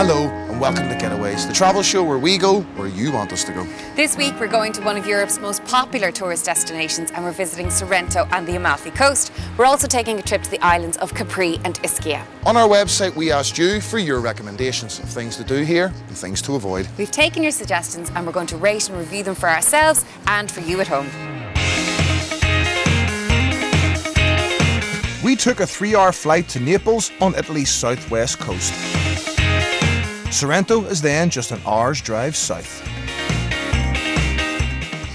Hello and welcome to Getaways, the travel show where we go where you want us to go. This week we're going to one of Europe's most popular tourist destinations and we're visiting Sorrento and the Amalfi Coast. We're also taking a trip to the islands of Capri and Ischia. On our website we asked you for your recommendations of things to do here and things to avoid. We've taken your suggestions and we're going to rate and review them for ourselves and for you at home. We took a 3-hour flight to Naples on Italy's southwest coast. Sorrento is then just an hour's drive south.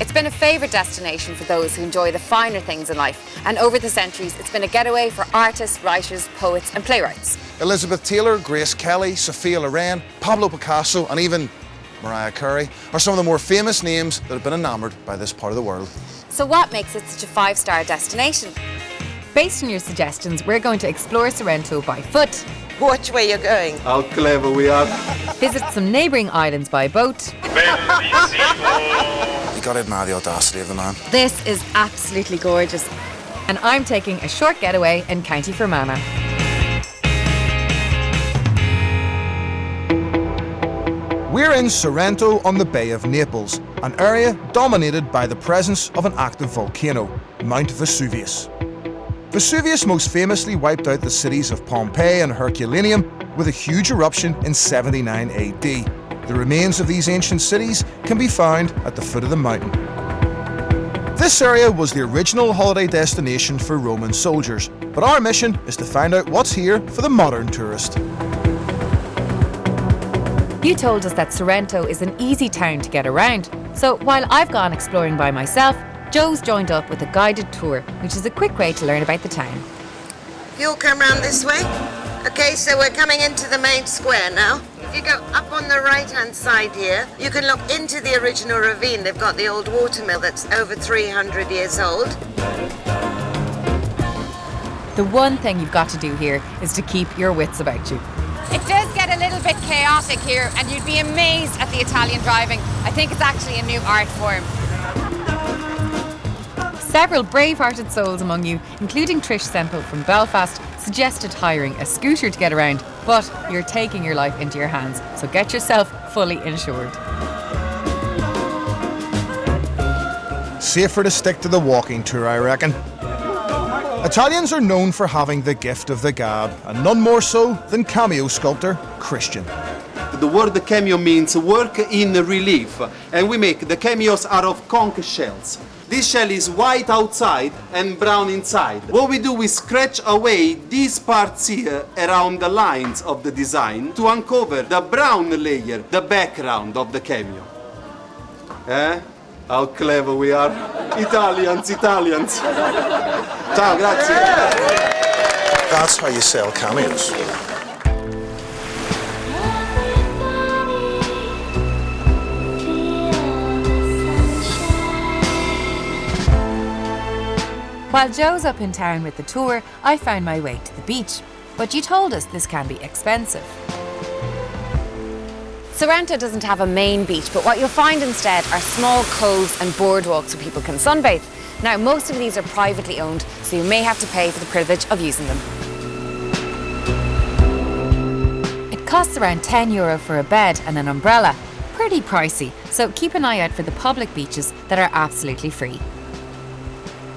It's been a favourite destination for those who enjoy the finer things in life, and over the centuries it's been a getaway for artists, writers, poets and playwrights. Elizabeth Taylor, Grace Kelly, Sophia Loren, Pablo Picasso and even Mariah Carey are some of the more famous names that have been enamoured by this part of the world. So what makes it such a 5-star destination? Based on your suggestions, we're going to explore Sorrento by foot. Watch where you're going. How clever we are. Visit some neighbouring islands by boat. You gotta admire the audacity of the man. This is absolutely gorgeous. And I'm taking a short getaway in County Fermanagh. We're in Sorrento on the Bay of Naples, an area dominated by the presence of an active volcano, Mount Vesuvius. Vesuvius most famously wiped out the cities of Pompeii and Herculaneum with a huge eruption in 79 AD. The remains of these ancient cities can be found at the foot of the mountain. This area was the original holiday destination for Roman soldiers, but our mission is to find out what's here for the modern tourist. You told us that Sorrento is an easy town to get around, so while I've gone exploring by myself, Joe's joined up with a guided tour, which is a quick way to learn about the town. You'll come round this way. Okay, so we're coming into the main square now. If you go up on the right-hand side here, you can look into the original ravine. They've got the old watermill that's over 300 years old. The one thing you've got to do here is to keep your wits about you. It does get a little bit chaotic here, and you'd be amazed at the Italian driving. I think it's actually a new art form. Several brave-hearted souls among you, including Trish Semple from Belfast, suggested hiring a scooter to get around, but you're taking your life into your hands, so get yourself fully insured. Safer to stick to the walking tour, I reckon. Italians are known for having the gift of the gab, and none more so than cameo sculptor Christian. The word cameo means work in relief, and we make the cameos out of conch shells. This shell is white outside and brown inside. What we do is scratch away these parts here around the lines of the design to uncover the brown layer, the background of the cameo. How clever we are. Italians. Ciao, grazie. That's how you sell cameos. While Joe's up in town with the tour, I found my way to the beach. But you told us this can be expensive. Sorrento doesn't have a main beach, but what you'll find instead are small coves and boardwalks where people can sunbathe. Now, most of these are privately owned, so you may have to pay for the privilege of using them. It costs around €10 for a bed and an umbrella. Pretty pricey, so keep an eye out for the public beaches that are absolutely free.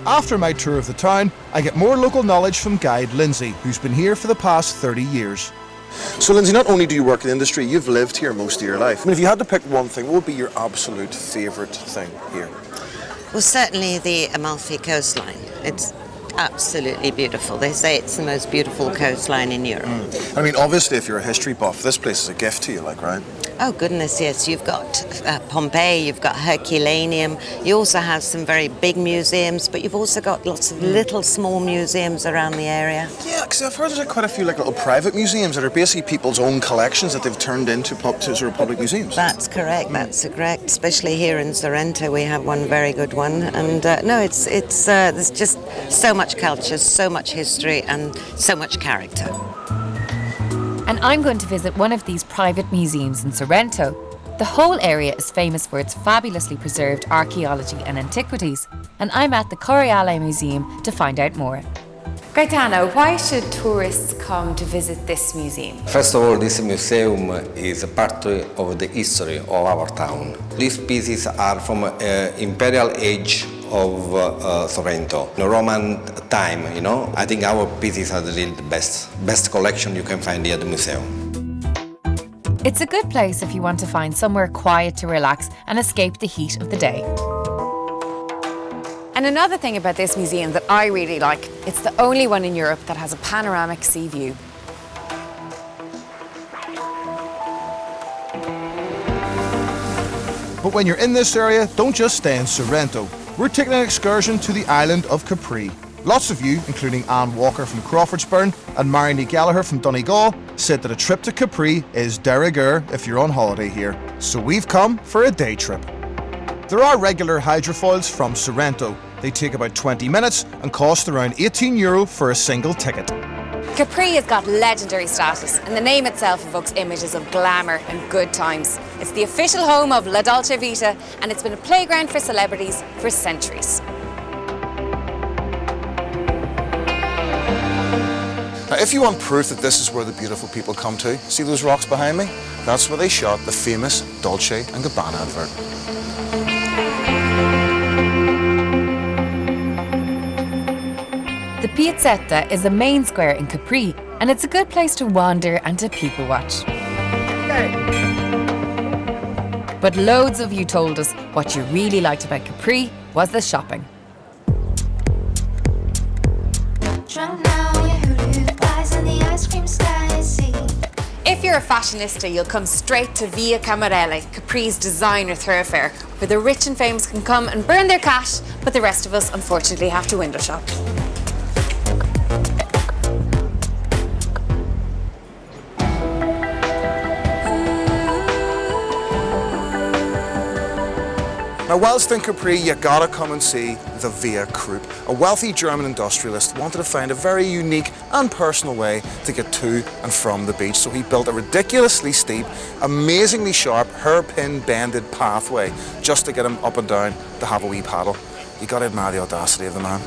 After my tour of the town, I get more local knowledge from guide Lindsay, who's been here for the past 30 years. So Lindsay, not only do you work in the industry, you've lived here most of your life. I mean, if you had to pick one thing, what would be your absolute favourite thing here? Well, certainly the Amalfi coastline. It's absolutely beautiful. They say it's the most beautiful coastline in Europe. I mean, obviously, if you're a history buff, this place is a gift to you, like, right? Oh, goodness, yes. You've got Pompeii, you've got Herculaneum. You also have some very big museums, but you've also got lots of little small museums around the area. Yeah, because I've heard there's quite a few like little private museums that are basically people's own collections that they've turned into sort of public museums. That's correct, that's correct. Especially here in Sorrento, we have one very good one. And no, it's there's just so much culture, so much history, and so much character. And I'm going to visit one of these private museums in Sorrento. The whole area is famous for its fabulously preserved archaeology and antiquities, and I'm at the Coriale Museum to find out more. Gaetano, why should tourists come to visit this museum? First of all, this museum is a part of the history of our town. These pieces are from imperial age of Sorrento, the Roman time, you know. I think our pieces are really the best collection you can find here at the museum. It's a good place if you want to find somewhere quiet to relax and escape the heat of the day. And another thing about this museum that I really like, it's the only one in Europe that has a panoramic sea view. But when you're in this area, don't just stay in Sorrento. We're taking an excursion to the island of Capri. Lots of you, including Anne Walker from Crawfordsburn and Marion Gallagher from Donegal, said that a trip to Capri is de rigueur if you're on holiday here. So we've come for a day trip. There are regular hydrofoils from Sorrento. They take about 20 minutes and cost around €18 for a single ticket. Capri has got legendary status, and the name itself evokes images of glamour and good times. It's the official home of La Dolce Vita, and it's been a playground for celebrities for centuries. Now, if you want proof that this is where the beautiful people come to, see those rocks behind me? That's where they shot the famous Dolce & Gabbana advert. The Piazzetta is the main square in Capri, and it's a good place to wander and to people watch. But loads of you told us what you really liked about Capri was the shopping. Drunk now, your hoodoo eyes and the ice cream sky I see. If you're a fashionista, you'll come straight to Via Camarelle, Capri's designer thoroughfare, where the rich and famous can come and burn their cash, but the rest of us unfortunately have to window shop. Now, whilst in Capri, you gotta come and see the Via Krupp. A wealthy German industrialist wanted to find a very unique and personal way to get to and from the beach, so he built a ridiculously steep, amazingly sharp, hairpin bended pathway just to get him up and down to have a wee paddle. You gotta admire the audacity of the man.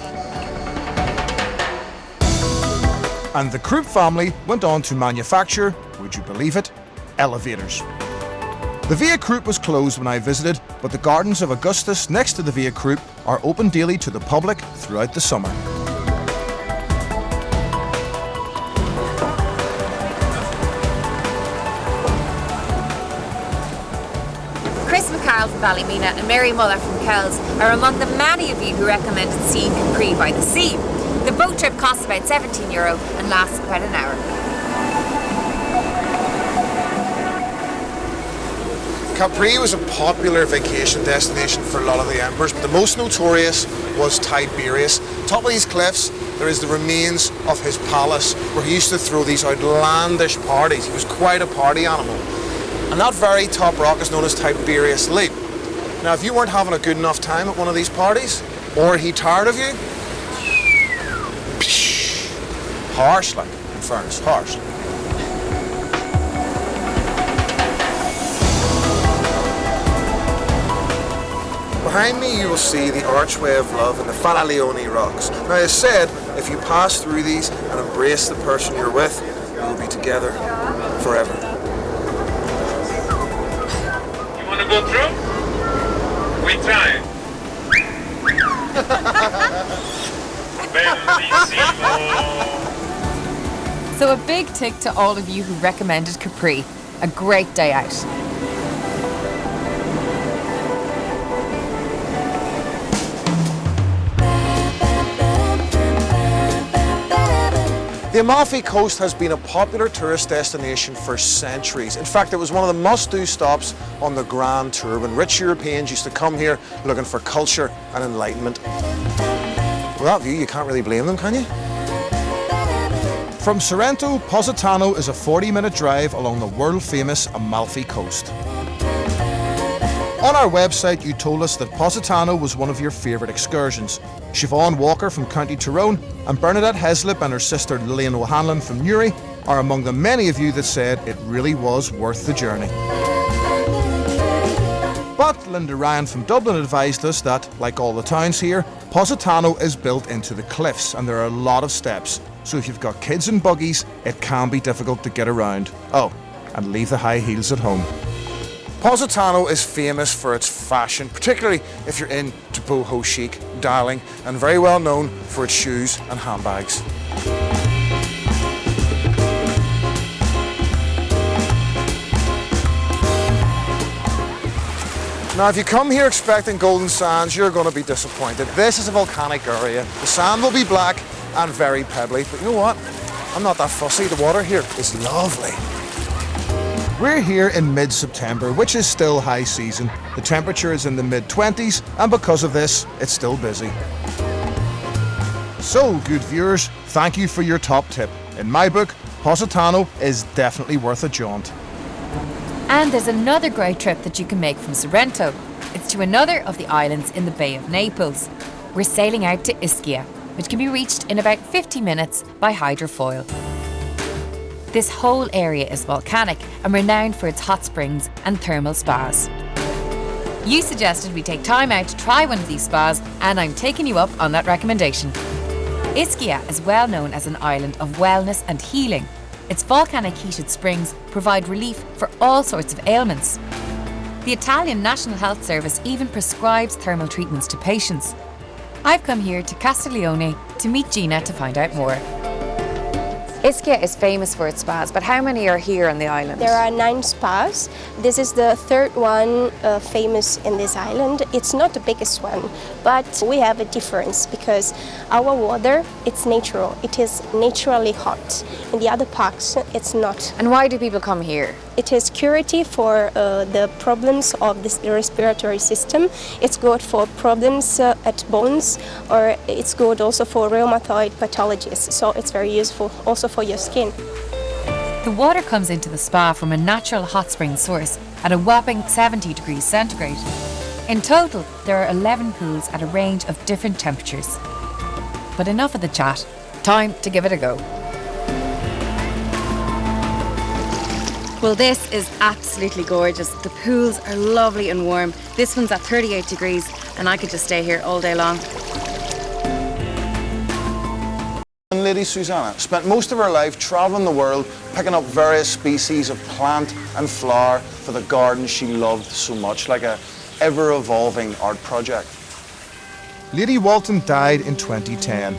And the Krupp family went on to manufacture, would you believe it, elevators. The Via Krupp was closed when I visited, but the gardens of Augustus next to the Via Krupp are open daily to the public throughout the summer. Chris McCarroll from Ballymena and Mary Muller from Kells are among the many of you who recommended seeing Capri by the sea. The boat trip costs about €17 and lasts about an hour. Capri was a popular vacation destination for a lot of the emperors, but the most notorious was Tiberius. Top of these cliffs, there is the remains of his palace, where he used to throw these outlandish parties. He was quite a party animal. And that very top rock is known as Tiberius Leap. Now, if you weren't having a good enough time at one of these parties, or he tired of you, harsh, like, in fairness, harsh. Behind me you will see the Archway of Love and the Falaglione rocks. Now, as said, if you pass through these and embrace the person you're with, you will be together forever. You want to go through? We try. Bellissimo. So a big tick to all of you who recommended Capri. A great day out. The Amalfi Coast has been a popular tourist destination for centuries. In fact, it was one of the must-do stops on the Grand Tour when rich Europeans used to come here looking for culture and enlightenment. With that view, you can't really blame them, can you? From Sorrento, Positano is a 40-minute drive along the world-famous Amalfi Coast. On our website, you told us that Positano was one of your favourite excursions. Siobhan Walker from County Tyrone and Bernadette Heslip and her sister Lillian O'Hanlon from Newry are among the many of you that said it really was worth the journey. But Linda Ryan from Dublin advised us that, like all the towns here, Positano is built into the cliffs and there are a lot of steps, so if you've got kids and buggies, it can be difficult to get around. Oh, and leave the high heels at home. Positano is famous for its fashion, particularly if you're into boho chic dialing, and very well known for its shoes and handbags. Now, if you come here expecting golden sands, you're going to be disappointed. This is a volcanic area. The sand will be black and very pebbly, but you know what? I'm not that fussy. The water here is lovely. We're here in mid-September, which is still high season. The temperature is in the mid-20s, and because of this, it's still busy. So, good viewers, thank you for your top tip. In my book, Positano is definitely worth a jaunt. And there's another great trip that you can make from Sorrento. It's to another of the islands in the Bay of Naples. We're sailing out to Ischia, which can be reached in about 50 minutes by hydrofoil. This whole area is volcanic and renowned for its hot springs and thermal spas. You suggested we take time out to try one of these spas, and I'm taking you up on that recommendation. Ischia is well known as an island of wellness and healing. Its volcanic heated springs provide relief for all sorts of ailments. The Italian National Health Service even prescribes thermal treatments to patients. I've come here to Castiglione to meet Gina to find out more. Ischia is famous for its spas, but how many are here on the island? There are 9 spas. This is the third one famous in this island. It's not the biggest one, but we have a difference because our water, it's natural. It is naturally hot. In the other parks, it's not. And why do people come here? It is curative for the problems of the respiratory system. It's good for problems at bones, or it's good also for rheumatoid pathologies. So it's very useful also for your skin. The water comes into the spa from a natural hot spring source at a whopping 70 degrees centigrade. In total, there are 11 pools at a range of different temperatures. But enough of the chat. Time to give it a go. Well, this is absolutely gorgeous. The pools are lovely and warm. This one's at 38 degrees and I could just stay here all day long. Lady Susanna spent most of her life traveling the world, picking up various species of plant and flower for the garden she loved so much, like a ever-evolving art project. Lady Walton died in 2010.